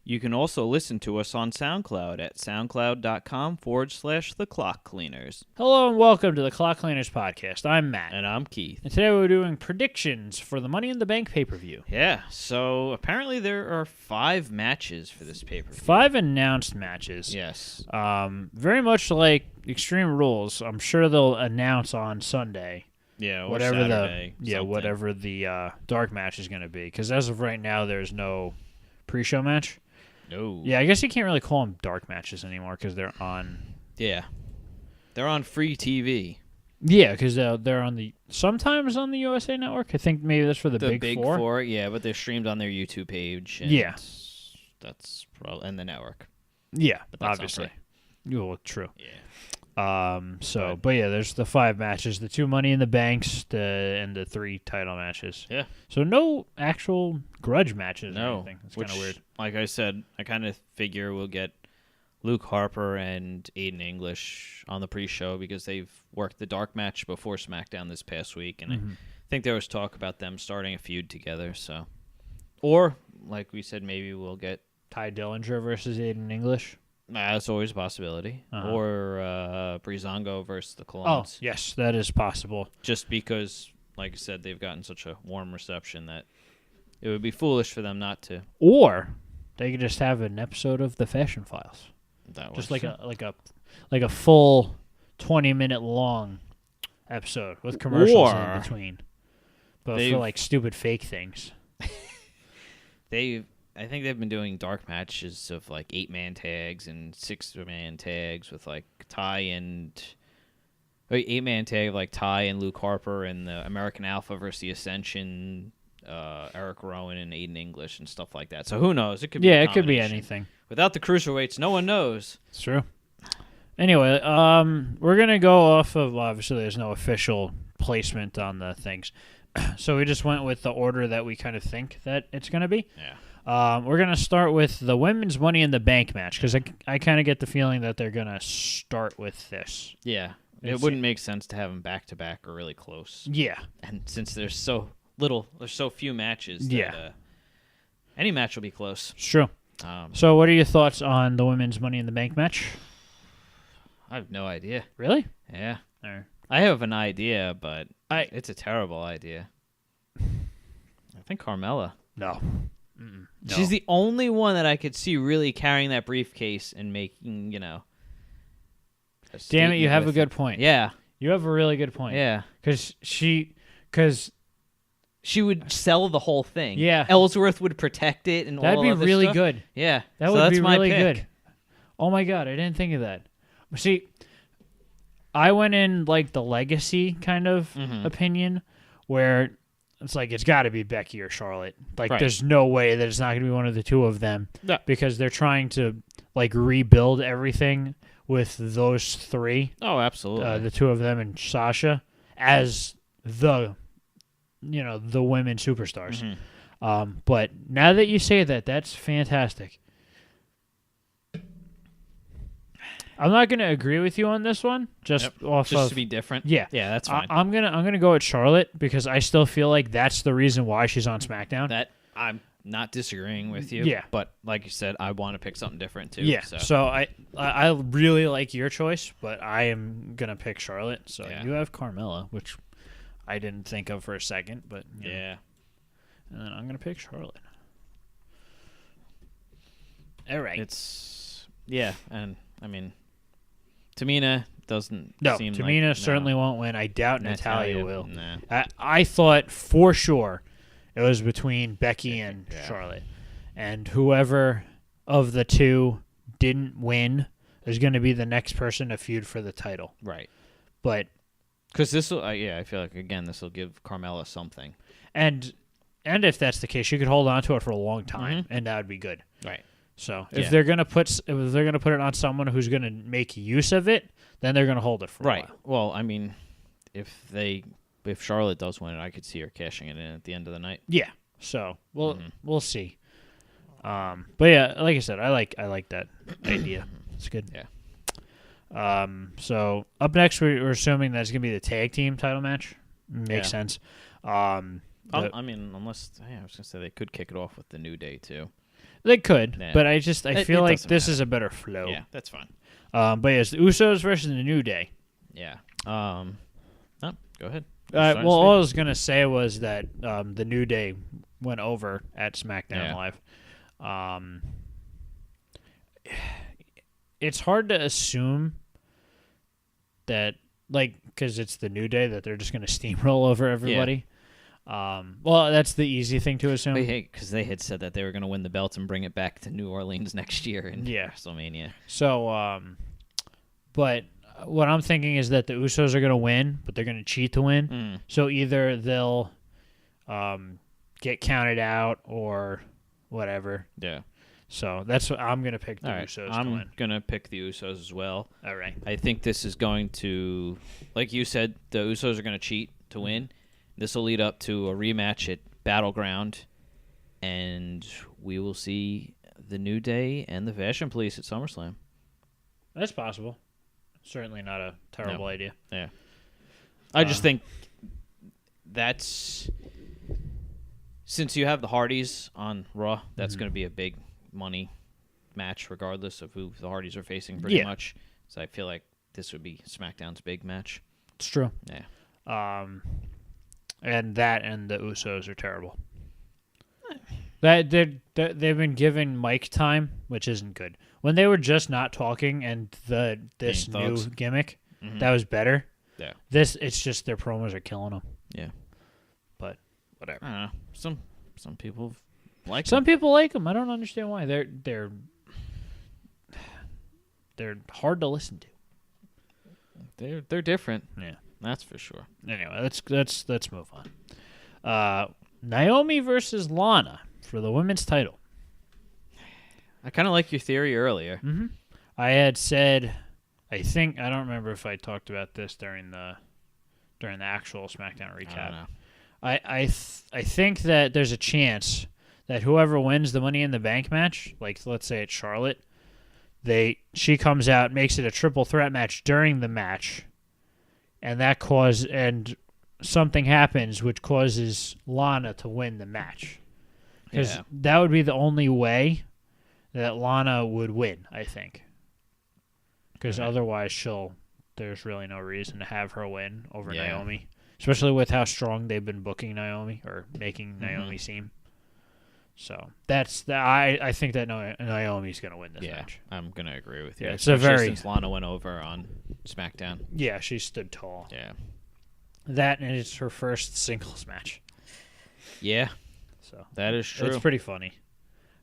You can also listen to us on SoundCloud at soundcloud.com/The Clock Cleaners. Hello and welcome to the Clock Cleaners podcast. I'm Matt. And I'm Keith. And today we're doing predictions for the Money in the Bank pay-per-view. Yeah, so apparently there are 5 matches for this pay-per-view. 5 announced matches. Yes. Very much like Extreme Rules. I'm sure they'll announce on Sunday. Yeah, or whatever Saturday. Whatever the dark match is going to be. Because as of right now, there's no pre-show match. No. Yeah, I guess you can't really call them dark matches anymore because they're on. Yeah. They're on free TV. Yeah, because they're on sometimes on the USA Network. I think maybe that's for the Big Four. Four, yeah, but they're streamed on their YouTube page. And yeah. That's probably, and the network. Yeah, but that's obviously. Well, true. Yeah. But yeah, there's the 5 matches, the 2 Money in the Banks, and the 3 title matches. Yeah. So no actual grudge matches or No. anything. It's kind of weird. Like I said, I kind of figure we'll get Luke Harper and Aiden English on the pre-show because they've worked the dark match before SmackDown this past week, and I think there was talk about them starting a feud together. So, or like we said, maybe we'll get Ty Dillinger versus Aiden English. That's always a possibility. Or Breezango versus the Colons. Oh, yes, that is possible. Just because, like I said, they've gotten such a warm reception that it would be foolish for them not to. Or they could just have an episode of the Fashion Files. Just like a full 20-minute long episode with commercials in between. But for like stupid fake things. I think they've been doing dark matches of like 8-man tags and 6-man tags with like 8-man tag of like Ty and Luke Harper and the American Alpha versus the Ascension, Eric Rowan and Aiden English and stuff like that. So who knows? It could be it could be anything. Without the cruiserweights, no one knows. It's true. Anyway, we're gonna go off of obviously there's no official placement on the things, so we just went with the order that we kind of think that it's gonna be. Yeah. We're going to start with the women's Money in the Bank match because I kind of get the feeling that they're going to start with this. Yeah. It wouldn't make sense to have them back-to-back or really close. Yeah. And since there's so few matches, any match will be close. It's true. So what are your thoughts on the women's Money in the Bank match? I have no idea. Really? Yeah. I have an idea, but it's a terrible idea. I think Carmella. No. No. She's the only one that I could see really carrying that briefcase and making, Damn it, you have a good point. Yeah. You have a really good point. Yeah. Because she would sell the whole thing. Yeah. Ellsworth would protect it and that'd all be other really stuff. good. Yeah. That would be really good. Oh my God, I didn't think of that. See, I went in like the legacy kind of opinion where it's like it's got to be Becky or Charlotte. Like there's no way that it's not going to be one of the two of them because they're trying to like rebuild everything with those 3. Oh, absolutely. The 2 of them and Sasha as the women superstars. But now that you say that, that's fantastic. I'm not going to agree with you on this one, just to be different. Yeah, that's fine. I'm gonna go with Charlotte because I still feel like that's the reason why she's on SmackDown. That I'm not disagreeing with you. Yeah, but like you said, I want to pick something different too. Yeah, so I really like your choice, but I am gonna pick Charlotte. So you have Carmella, which I didn't think of for a second, but yeah, and then I'm gonna pick Charlotte. All right, and I mean. Tamina doesn't seem Tamina like, certainly won't win. I doubt Natalya will. Nah. I thought for sure it was between Becky and Charlotte. And whoever of the 2 didn't win is going to be the next person to feud for the title. Right. But because this will, I feel like, again, this will give Carmella something. And if that's the case, you could hold on to it for a long time, and that would be good. Right. So if they're gonna put it on someone who's gonna make use of it, then they're gonna hold it for a while. Well, I mean, if Charlotte does win it, I could see her cashing it in at the end of the night. Yeah. So we'll see. But yeah, like I said, I like that idea. It's good. Yeah. So up next, we're assuming that's gonna be the tag team title match. Makes sense. I mean, unless I was gonna say they could kick it off with the New Day too. They could, Yeah. but I feel like doesn't this matter. is a better flow. Yeah, that's fine. But yes, the Usos versus the New Day. Yeah. No, go ahead. Well, all I was gonna say was that the New Day went over at SmackDown Live. It's hard to assume that, like, because it's the New Day, that they're just gonna steamroll over everybody. Well, that's the easy thing to assume. Because they had said that they were going to win the belt and bring it back to New Orleans next year in WrestleMania. So, but what I'm thinking is that the Usos are going to win, but they're going to cheat to win. So either they'll get counted out or whatever. Yeah. So that's what I'm going to pick the All right. Usos to win. I'm going to pick the Usos as well. All right. I think this is going to, like you said, the Usos are going to cheat to win. This will lead up to a rematch at Battleground, and we will see the New Day and the Fashion Police at SummerSlam. That's possible. Certainly not a terrible idea. Yeah. I just think that's, since you have the Hardys on Raw, that's going to be a big money match regardless of who the Hardys are facing pretty much. So I feel like this would be SmackDown's big match. It's true. Yeah. And the Usos are terrible. They've been given mic time, which isn't good. When they were just not talking and this new gimmick, that was better. Yeah. It's just their promos are killing them. Yeah. But whatever. I don't know. Some people like Some people like them. I don't understand why. They're hard to listen to. They're different. Yeah. That's for sure. Anyway, let's move on. Naomi versus Lana for the women's title. I kind of like your theory earlier. Mm-hmm. I had said, I don't remember if I talked about this during the actual SmackDown recap. I don't know. I think that there's a chance that whoever wins the Money in the Bank match, like let's say it's Charlotte, she comes out, makes it a triple threat match during the match. And something happens which causes Lana to win the match. Because that would be the only way that Lana would win, I think. Because otherwise there's really no reason to have her win over Naomi. Especially with how strong they've been booking Naomi, or making Naomi seem. So I think that Naomi's going to win this match. I'm going to agree with you. Yeah, since Lana went over on SmackDown. Yeah, she stood tall. Yeah. That, and it's her first singles match. Yeah. So that is true. It's pretty funny.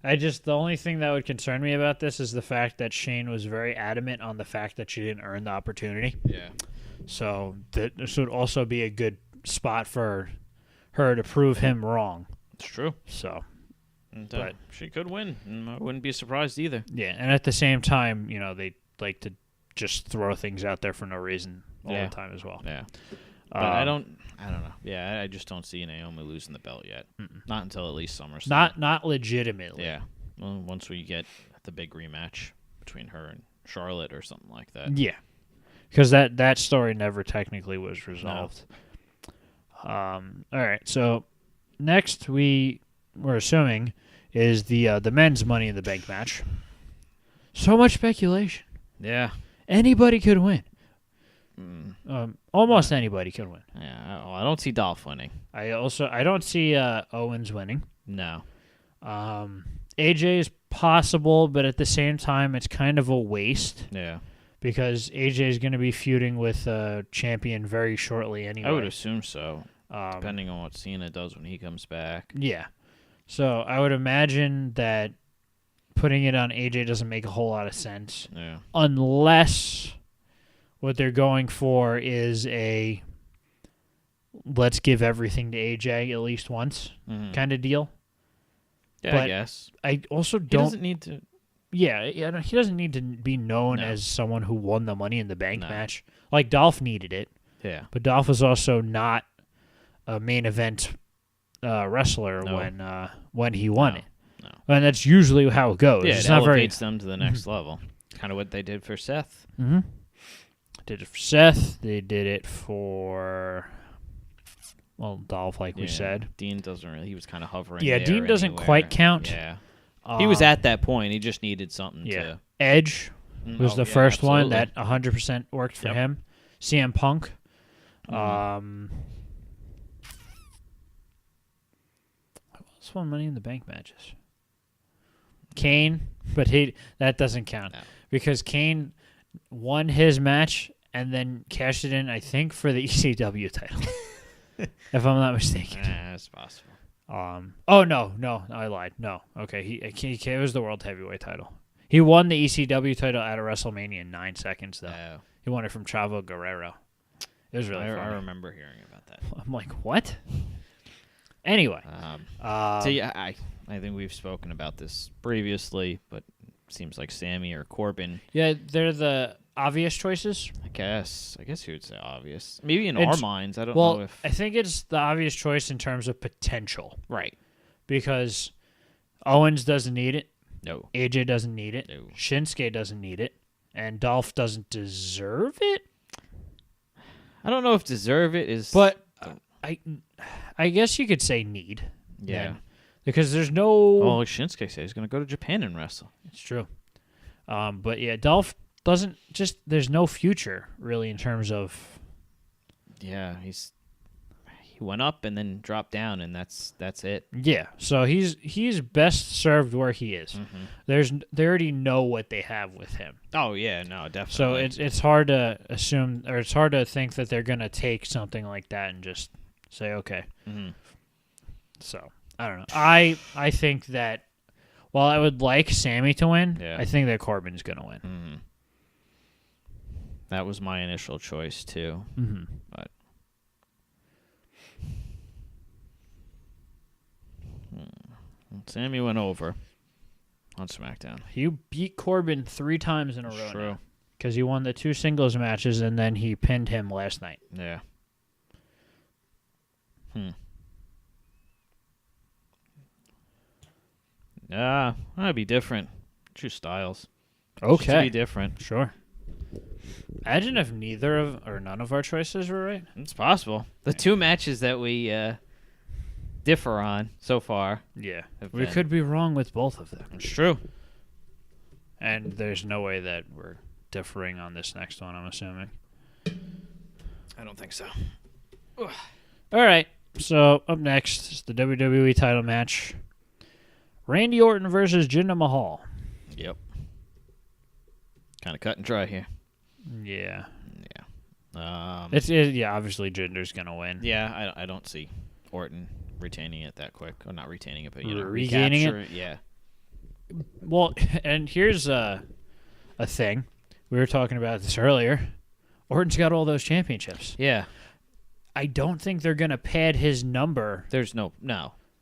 The only thing that would concern me about this is the fact that Shane was very adamant on the fact that she didn't earn the opportunity. Yeah. So this would also be a good spot for her to prove him wrong. It's true. So, but she could win. I wouldn't be surprised either. Yeah, and at the same time, they like to just throw things out there for no reason all the time as well. Yeah. But I don't know. Yeah, I just don't see Naomi losing the belt yet. Not until at least SummerSlam. Not legitimately. Yeah. Well, once we get the big rematch between her and Charlotte or something like that. Yeah. Because that story never technically was resolved. No. All right. So next we're assuming is the men's Money in the Bank match. So much speculation. Yeah. Anybody could win. Almost anybody could win. Yeah. I don't see Dolph winning. I don't see Owens winning. No. AJ is possible, but at the same time, it's kind of a waste. Yeah. Because AJ is going to be feuding with champion very shortly anyway. I would assume so, depending on what Cena does when he comes back. Yeah. So I would imagine that putting it on AJ doesn't make a whole lot of sense. Yeah. Unless what they're going for is a let's give everything to AJ at least once kind of deal. Yeah, but I guess. I also don't... He doesn't need to... Yeah, he doesn't need to be known as someone who won the Money in the Bank match. Like, Dolph needed it. Yeah. But Dolph is also not a main event wrestler when he won it. No. And that's usually how it goes. Yeah, it's it not elevates them to the next level. Kind of what they did for Seth. Mm-hmm. Did it for Seth. They did it for... Well, Dolph, like we said. Dean doesn't really... He was kind of hovering Yeah, there Dean doesn't anywhere. quite count. Yeah. He was at that point. He just needed something to... Edge was the first one absolutely. that 100% worked for him. CM Punk. What else won Money in the Bank matches? Kane, but that doesn't count. No. Because Kane won his match and then cashed it in, I think, for the ECW title. If I'm not mistaken. That's possible. Oh, no, I lied. No. Okay, it was the World Heavyweight title. He won the ECW title at a WrestleMania in 9 seconds, though. Oh. He won it from Chavo Guerrero. It was really funny. I remember hearing about that. I'm like, what? Anyway. See, I think we've spoken about this previously, but it seems like Sammy or Corbin. Yeah, they're the obvious choices. I guess you would say obvious. Maybe in our minds. I don't know if... I think it's the obvious choice in terms of potential. Right. Because Owens doesn't need it. No. AJ doesn't need it. No. Shinsuke doesn't need it. And Dolph doesn't deserve it. I don't know if deserve it is... But I guess you could say need. Yeah. Then, because there's no... Well, like Shinsuke said, he's going to go to Japan and wrestle. It's true. But yeah, Dolph doesn't just... There's no future, really, in terms of... Yeah, he went up and then dropped down, and that's it. Yeah, so he's best served where he is. Mm-hmm. They already know what they have with him. Oh yeah, no, definitely. So it's hard to assume, or it's hard to think that they're gonna take something like that and just say okay. Mm-hmm. So I don't know. I think that while I would like Sammy to win, I think that Corbin's gonna win. Mm-hmm. That was my initial choice too, but. Sammy went over on SmackDown. He beat Corbin 3 times in a row. True. Because he won the 2 singles matches and then he pinned him last night. Yeah. That'd be different. Choose styles. Okay. Should be different. Sure. Imagine if none of our choices were right. It's possible. The 2 matches that we differ on so far. Yeah. We could be wrong with both of them. It's true. And there's no way that we're differing on this next one, I'm assuming. I don't think so. All right. So, up next is the WWE title match. Randy Orton versus Jinder Mahal. Yep. Kind of cut and dry here. Yeah. Yeah. Obviously Jinder's going to win. Yeah, I don't see Orton retaining it that quick. Or not retaining it, but, regaining it. Yeah. Well, and here's a thing. We were talking about this earlier. Orton's got all those championships. Yeah. I don't think they're going to pad his number. There's no.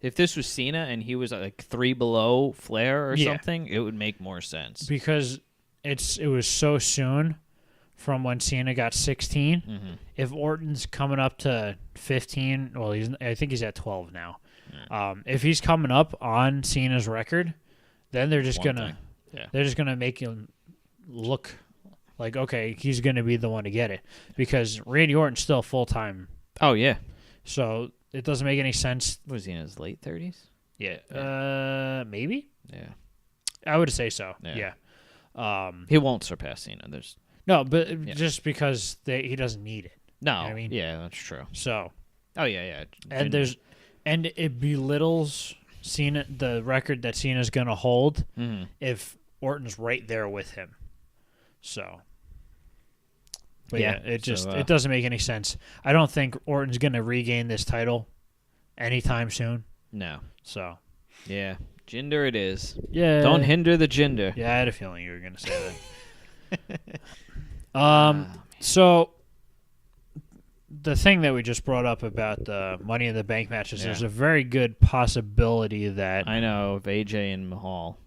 If this was Cena and he was like 3 below Flair or something, it would make more sense. Because it was so soon from when Cena got 16. Mm-hmm. If Orton's coming up to 15, well, I think he's at 12 now. Yeah. If he's coming up on Cena's record, then they're just gonna make him look like, okay, he's gonna be the one to get it, because Randy Orton's still full time. Oh yeah. So it doesn't make any sense. Was he in his late 30s? Yeah. Maybe. Yeah. I would say so. Yeah. He won't surpass Cena. No, but just because he doesn't need it. No. You know what I mean? Yeah, that's true. So. Oh yeah. And it belittles Cena, the record that Cena's gonna hold, if Orton's right there with him. So. But it doesn't make any sense. I don't think Orton's gonna regain this title anytime soon. No. So. Yeah. Jinder it is. Yeah. Don't hinder the Jinder. Yeah, I had a feeling you were gonna say that. So the thing that we just brought up about the Money in the Bank matches, there's a very good possibility that I know of AJ and Mahal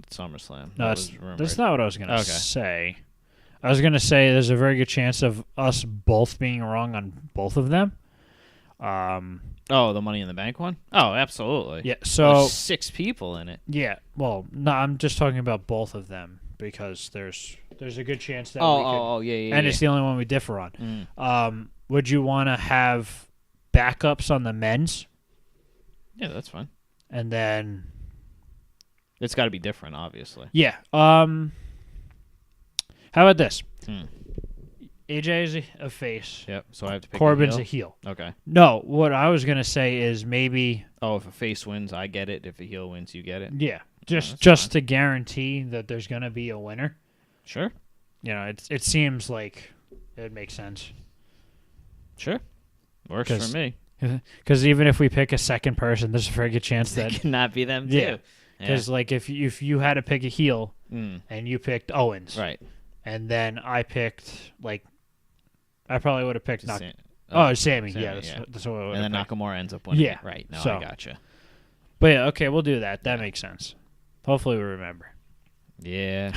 at SummerSlam. No, that's not what I was gonna say. I was gonna say there's a very good chance of us both being wrong on both of them. The Money in the Bank one? Oh, absolutely. Yeah, so there's 6 people in it. Yeah, well, no, I'm just talking about both of them because there's a good chance that we could. Yeah. And it's the only one we differ on. Would you want to have backups on the men's? Yeah, that's fine. And then It's got to be different, obviously. Yeah. How about this? Hmm. AJ is a face. Yep. So I have to pick Corbin's a a heel. Okay. No, what I was gonna say is maybe. Oh, if a face wins, I get it. If a heel wins, you get it. Yeah, just fine. to guarantee that there's gonna be a winner. Sure. You know, it seems like it makes sense. Sure. Works for me. Because even if we pick a second person, there's a very good chance That that cannot be them too. Yeah. Because like if you had to pick a heel and you picked Owens, Right. and then I picked like I probably would have picked Sammy. Sammy. Yeah, that's what I would And have then picked. Nakamura ends up winning. Yeah. Right. No, So- I gotcha. But yeah, okay, we'll do that. That makes sense. Hopefully we remember. Yeah.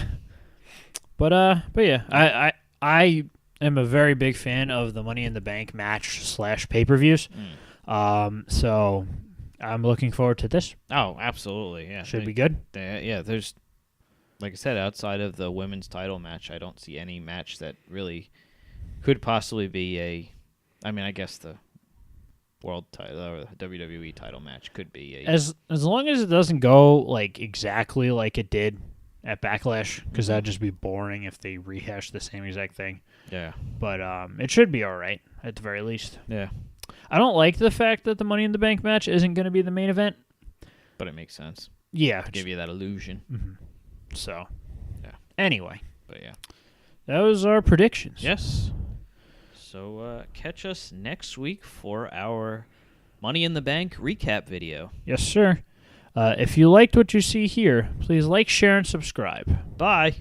But yeah, I am a very big fan of the Money in the Bank match / pay-per-views. So I'm looking forward to this. Oh, absolutely. Yeah. Should be good. Yeah. There's, like I said, outside of the women's title match, I don't see any match that really could possibly be I mean, I guess the world title or the WWE title match could be As long as it doesn't go like exactly like it did at Backlash, because that'd just be boring if they rehash the same exact thing. Yeah. But it should be all right at the very least. Yeah. I don't like the fact that the Money in the Bank match isn't going to be the main event. But it makes sense. Yeah. To give you that illusion. Mm-hmm. So. Yeah. Anyway. But yeah. That was our predictions. Yes. So catch us next week for our Money in the Bank recap video. Yes, sir. If you liked what you see here, please like, share, and subscribe. Bye.